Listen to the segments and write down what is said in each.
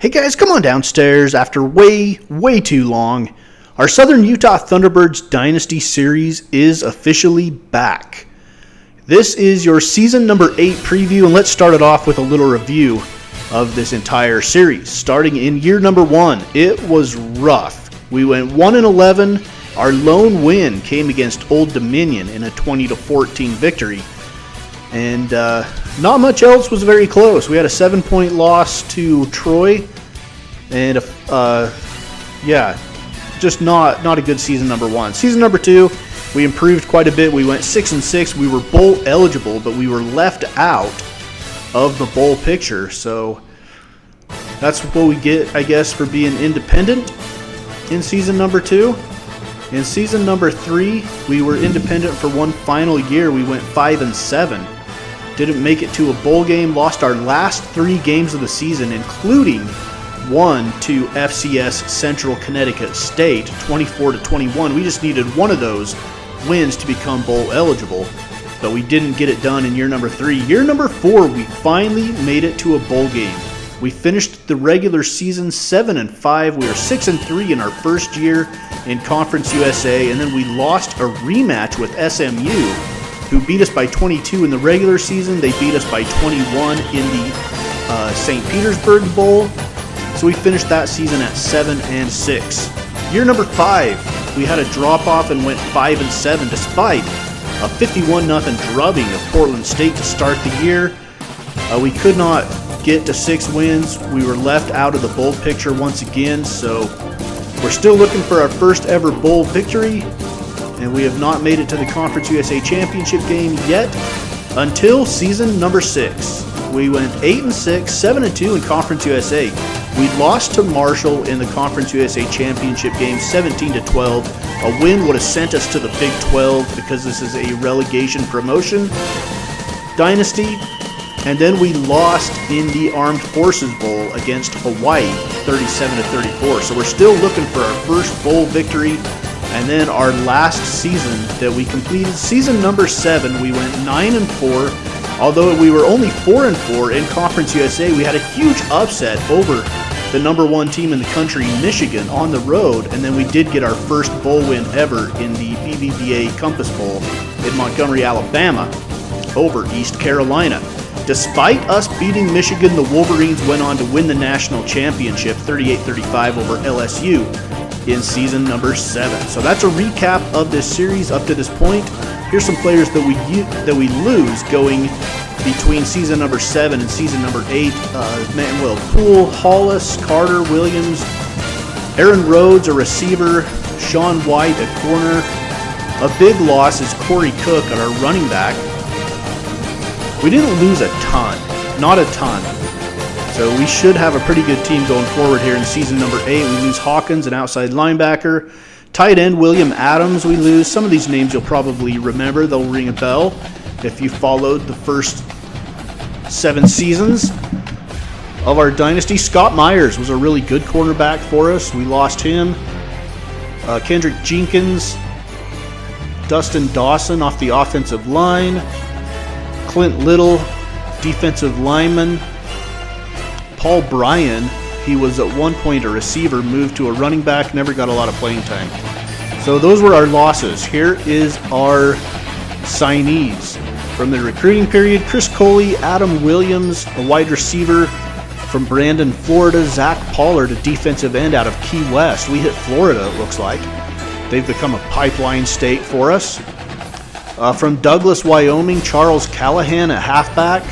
Hey guys, come on downstairs. After way too long, our Southern Utah Thunderbirds Dynasty series is officially back. This is your season number 8 preview, and let's start it off with a little review of this entire series. Starting in year number 1, it was rough. We went 1-11. Our lone win came against Old Dominion in a 20-14 victory. And not much else was very close. We had a 7-point loss to Troy. And just not a good season number 1. Season number 2, we improved quite a bit. We went 6-6. We were bowl eligible, but we were left out of the bowl picture. So that's what we get, I guess, for being independent in season number 2. In season number 3, we were independent for one final year. We went 5-7. Didn't make it to a bowl game. Lost our last 3 games of the season, including one to FCS Central Connecticut State, 24-21. We just needed one of those wins to become bowl eligible, but we didn't get it done in year number 3. Year number 4, we finally made it to a bowl game. We finished the regular season 7-5. We were 6-3 in our first year in Conference USA, and then we lost a rematch with SMU, who beat us by 22 in the regular season. They beat us by 21 in the St. Petersburg Bowl. So we finished that season at 7-6. Year number 5, we had a drop-off and went 5-7 despite a 51-0 drubbing of Portland State to start the year. We could not get to 6 wins. We were left out of the bowl picture once again, so we're still looking for our first ever bowl victory, and we have not made it to the Conference USA Championship game yet until season number 6. We went 8-6, 7-2 in Conference USA. We lost to Marshall in the Conference USA Championship game, 17-12. A win would have sent us to the Big 12 because this is a relegation promotion dynasty. And then we lost in the Armed Forces Bowl against Hawaii, 37-34. So we're still looking for our first bowl victory. And then our last season that we completed, season number 7, we went 9-4. Although we were only 4-4 in Conference USA, we had a huge upset over the number 1 team in the country, Michigan, on the road. And then we did get our first bowl win ever in the BBVA Compass Bowl in Montgomery, Alabama, over East Carolina. Despite us beating Michigan, the Wolverines went on to win the national championship 38-35 over LSU in season number 7. So that's a recap of this series up to this point. Here's some players that we lose going between season number 7 and season number 8. Manuel Poole, Hollis, Carter, Williams, Aaron Rhodes, a receiver, Sean White, a corner. A big loss is Corey Cook at our running back. We didn't lose a ton, not a ton. So we should have a pretty good team going forward here in season number 8. We lose Hawkins, an outside linebacker. Tight end William Adams, we lose. Some of these names you'll probably remember. They'll ring a bell if you followed the first 7 seasons of our dynasty. Scott Myers was a really good cornerback for us. We lost him. Kendrick Jenkins, Dustin Dawson off the offensive line. Clint Little, defensive lineman. Paul Bryan, he was at one point a receiver, moved to a running back, never got a lot of playing time. So those were our losses. Here is our signees from the recruiting period. Chris Coley, Adam Williams, a wide receiver from Brandon, Florida. Zach Pollard, a defensive end out of Key West. We hit Florida, it looks like. They've become a pipeline state for us. From Douglas, Wyoming, Charles Callahan, a halfback.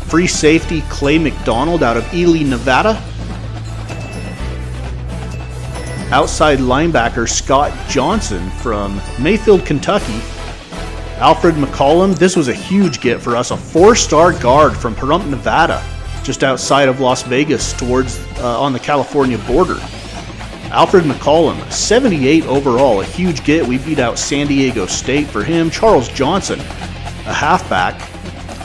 Free safety Clay McDonald out of Ely, Nevada. Outside linebacker Scott Johnson from Mayfield, Kentucky. Alfred Mccallum, this was a huge get for us, a 4-star guard from Pahrump, Nevada, just outside of Las Vegas towards on the California border. Alfred Mccallum, 78 overall, a huge get. We beat out San Diego State for him. Charles Johnson, a halfback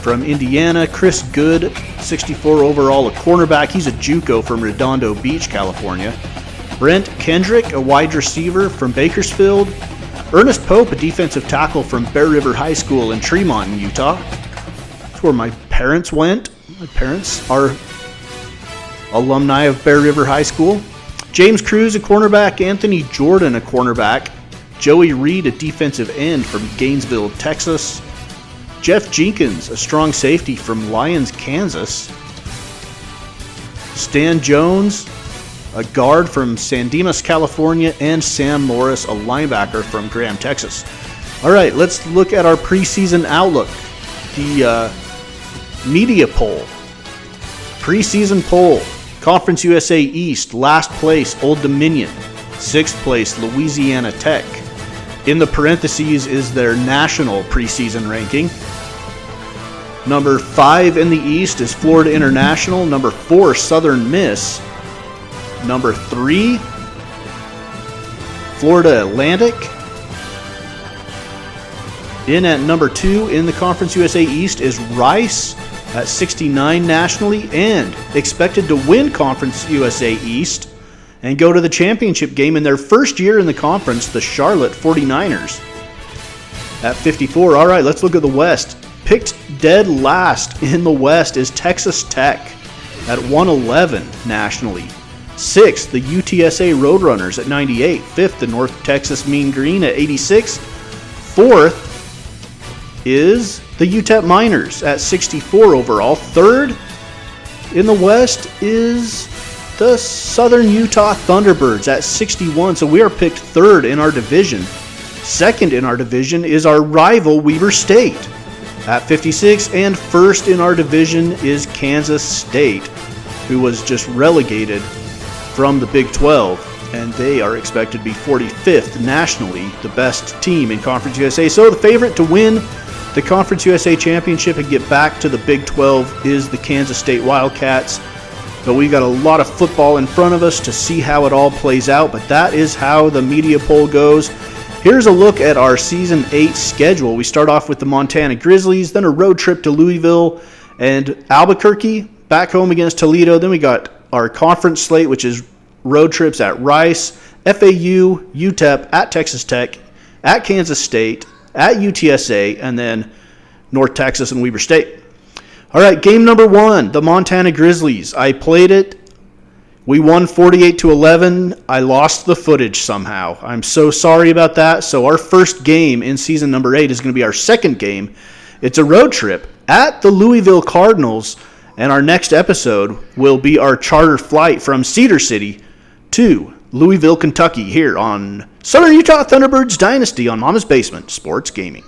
from Indiana. Chris Good, 64 overall, a cornerback. He's a JUCO from Redondo Beach, California. Brent Kendrick, a wide receiver from Bakersfield. Ernest Pope, a defensive tackle from Bear River High School in Tremont, Utah. That's where my parents went. My parents are alumni of Bear River High School. James Cruz, a cornerback. Anthony Jordan, a cornerback. Joey Reed, a defensive end from Gainesville, Texas. Jeff Jenkins, a strong safety from Lyons, Kansas. Stan Jones, a guard from San Dimas, California. And Sam Morris, a linebacker from Graham, Texas. All right, let's look at our preseason outlook. The media poll. Preseason poll. Conference USA East, last place, Old Dominion. 6th place, Louisiana Tech. In the parentheses is their national preseason ranking. Number 5 in the East is Florida International. Number 4, Southern Miss. Number 3, Florida Atlantic. In at number 2 in the Conference USA East is Rice at 69 nationally and expected to win Conference USA East and go to the championship game in their first year in the conference, the Charlotte 49ers at 54. All right, let's look at the West. Picked dead last in the West is Texas Tech at 111 nationally. 6th, the UTSA Roadrunners at 98. 5th, the North Texas Mean Green at 86. 4th is the UTEP Miners at 64 overall. 3rd in the West is the Southern Utah Thunderbirds at 61. So we are picked 3rd in our division. 2nd in our division is our rival Weber State at 56. And 1st in our division is Kansas State, who was just relegated from the Big 12. And they are expected to be 45th nationally, the best team in Conference USA. So the favorite to win the Conference USA Championship and get back to the Big 12 is the Kansas State Wildcats. But we've got a lot of football in front of us to see how it all plays out. But that is how the media poll goes. Here's a look at our Season 8 schedule. We start off with the Montana Grizzlies, then a road trip to Louisville and Albuquerque, back home against Toledo. Then we got our conference slate, which is road trips at Rice, FAU, UTEP, at Texas Tech, at Kansas State, at UTSA, and then North Texas and Weber State. All right, game number 1, the Montana Grizzlies. I played it. We won 48-11. I lost the footage somehow. I'm so sorry about that. So our first game in season number 8 is going to be our second game. It's a road trip at the Louisville Cardinals, and our next episode will be our charter flight from Cedar City to Louisville, Kentucky, here on Southern Utah Thunderbirds Dynasty on Mama's Basement Sports Gaming.